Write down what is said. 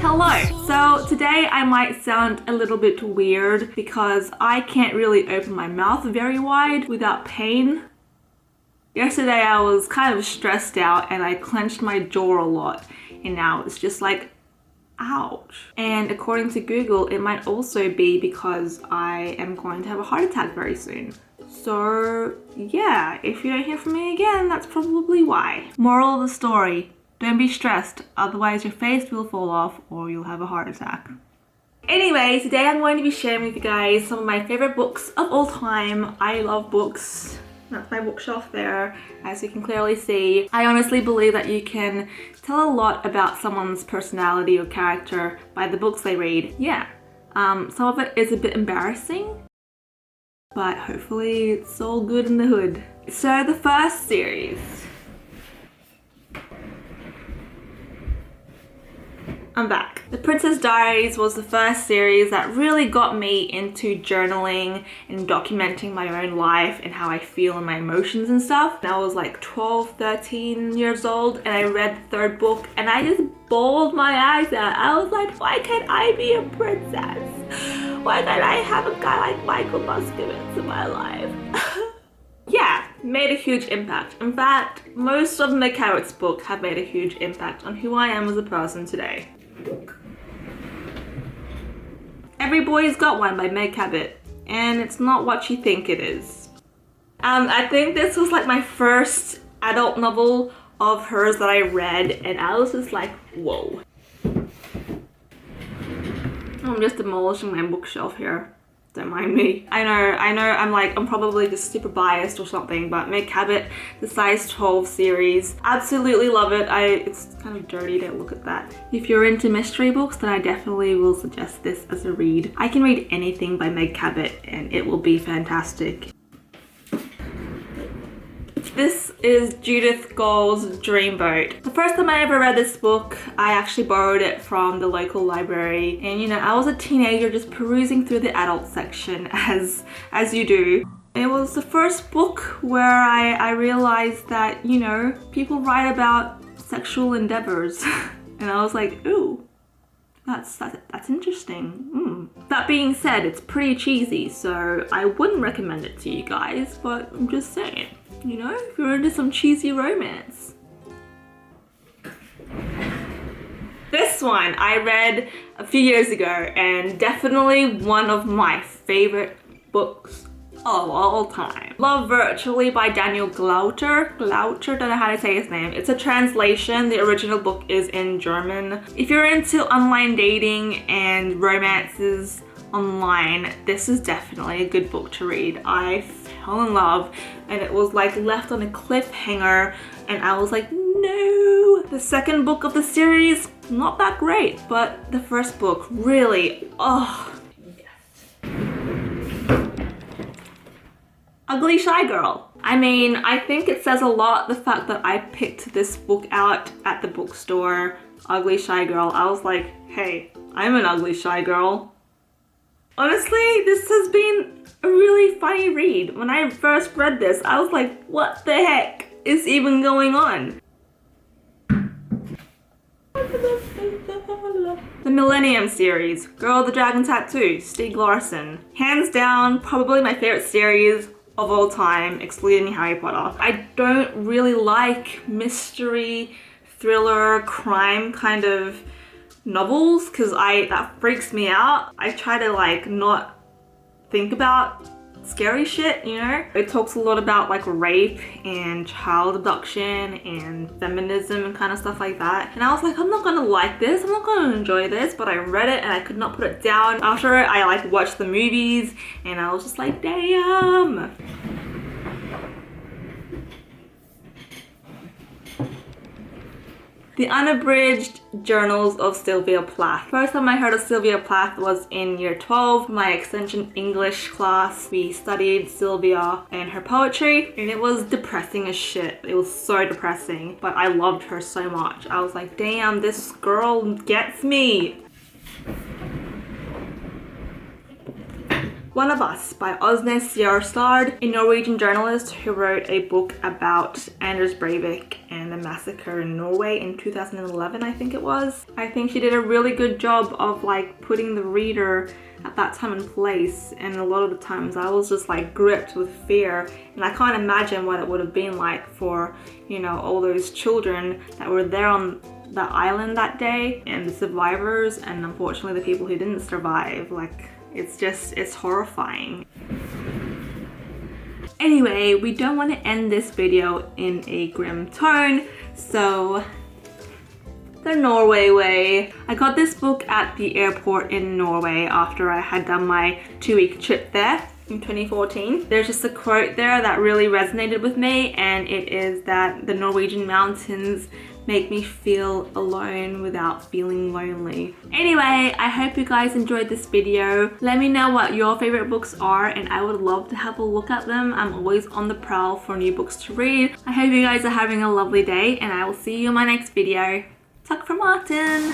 hello! So today I might sound a little bit weird because I can't really open my mouth very wide without pain. Yesterday I was kind of stressed out and I clenched my jaw a lot, and now it's just like, ouch. And according to Google, it might also be because I am going to have a heart attack very soon. So yeah, if you don't hear from me again, that's probably why. Moral of the story, don't be stressed, otherwise your face will fall off or you'll have a heart attack. Anyway, today I'm going to be sharing with you guys some of my favorite books of all time. I love books. That's my bookshelf there, as you can clearly see. I honestly believe that you can tell a lot about someone's personality or character by the books they read. Yeah, some of it is a bit embarrassing, but hopefully it's all good in the hood. So the first series. I'm back. The Princess Diaries was the first series that really got me into journaling and documenting my own life and how I feel and my emotions and stuff. And I was like 12, 13 years old and I read the third book and I just bawled my eyes out. I was like, why can't I be a princess? Why can't I have a guy like Michael Muscovitz in my life? Yeah, made a huge impact. In fact, most of Meg Cabot's books have made a huge impact on who I am as a person today. Every Boy's Got One by Meg Cabot, and it's not what you think it is. I think this was like my first adult novel of hers that I read, and I was just like, whoa. I'm just demolishing my bookshelf here. Don't mind me. I know, I'm probably just super biased or something, but Meg Cabot, the size 12 series, absolutely love it. It's kind of dirty to look at that. If you're into mystery books, then I definitely will suggest this as a read. I can read anything by Meg Cabot and it will be fantastic. This is Judith Gould's Dreamboat. The first time I ever read this book, I actually borrowed it from the local library. And you know, I was a teenager just perusing through the adult section as you do. It was the first book where I realized that, you know, people write about sexual endeavors. And I was like, ooh, that's interesting. That being said, it's pretty cheesy, so I wouldn't recommend it to you guys, but I'm just saying. You know, if you're into some cheesy romance. This one I read a few years ago and definitely one of my favorite books of all time. Love Virtually by Daniel Glattauer. Don't know how to say his name. It's a translation. The original book is in German. If you're into online dating and romances online, this is definitely a good book to read. I fell in love and it was like left on a cliffhanger and I was like, no. The second book of the series, not that great, but the first book really, oh yes. Ugly Shy Girl. I mean, I think it says a lot, the fact that I picked this book out at the bookstore, Ugly Shy Girl. I was like, hey, I'm an ugly shy girl. Honestly, this has been a really funny read. When I first read this, I was like, what the heck is even going on? The Millenium series, Girl with the Dragon Tattoo, Stieg Larsson. Hands down, probably my favorite series of all time, excluding Harry Potter. I don't really like mystery, thriller, crime kind of novels because that freaks me out. I try to like not think about scary shit, you know? It talks a lot about like rape and child abduction and feminism and kind of stuff like that. And I was like, I'm not gonna like this, I'm not gonna enjoy this, but I read it and I could not put it down. After it, I like watched the movies and I was just like, damn. The Unabridged Journals of Sylvia Plath. First time I heard of Sylvia Plath was in year 12, my extension English class. We studied Sylvia and her poetry, and it was depressing as shit. It was so depressing, but I loved her so much. I was like, damn, this girl gets me. One of Us by Åsne Seierstad, a Norwegian journalist who wrote a book about Anders Breivik and the massacre in Norway in 2011, I think it was. I think she did a really good job of like putting the reader at that time and place, and a lot of the times I was just like gripped with fear, and I can't imagine what it would have been like for, you know, all those children that were there on the island that day, and the survivors, and unfortunately the people who didn't survive. Like, it's horrifying. Anyway, we don't want to end this video in a grim tone, so the Norway way. I got this book at the airport in Norway after I had done my 2-week trip there in 2014. There's just a quote there that really resonated with me, and it is that the Norwegian mountains make me feel alone without feeling lonely. Anyway, I hope you guys enjoyed this video. Let me know what your favorite books are, and I would love to have a look at them. I'm always on the prowl for new books to read. I hope you guys are having a lovely day, and I will see you in my next video. Tack för maten!